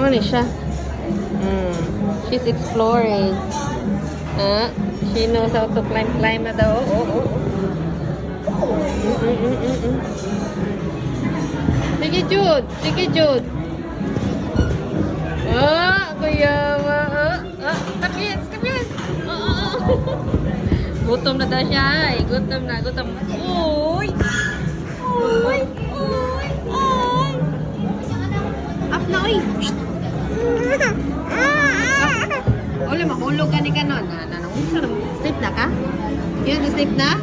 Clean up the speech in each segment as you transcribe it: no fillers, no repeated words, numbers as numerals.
Ano siya? She's exploring. She knows how to climb na daw. Sige, Jude. Sige, Jude. Kuya. Kapis. Gutom na daw siya. Gutom na. Uy. Up na, uy. Ole, mahulog ka ni kanon. Sleep na ka? You want to sleep na?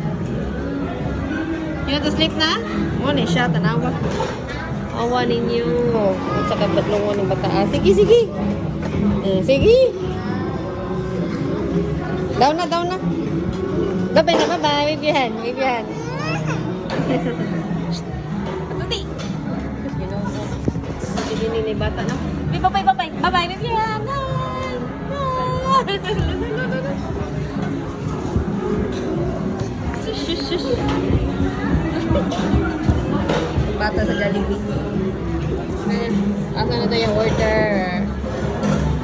You want to sleep na? Muna siya, tanawa. Awa ninyo. At saka batlungan ng bata. Sige. Sige. Down na. Bye-bye. Bibihan. Patuti. Sige ni bata na. Bye-bye. Bye-bye, Bibihan. Shush. Bata sa Jollibee. Asa na tayo yung order?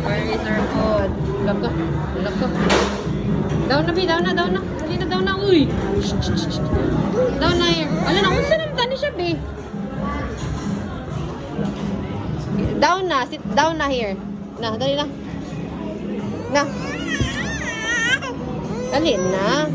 Where is our food? Lock ko. Down na. Dali na, down na. Uy! Down na here. Ala na, unsa naman tani siya, be? Down na. Sit down na here. Dali na. Dali na.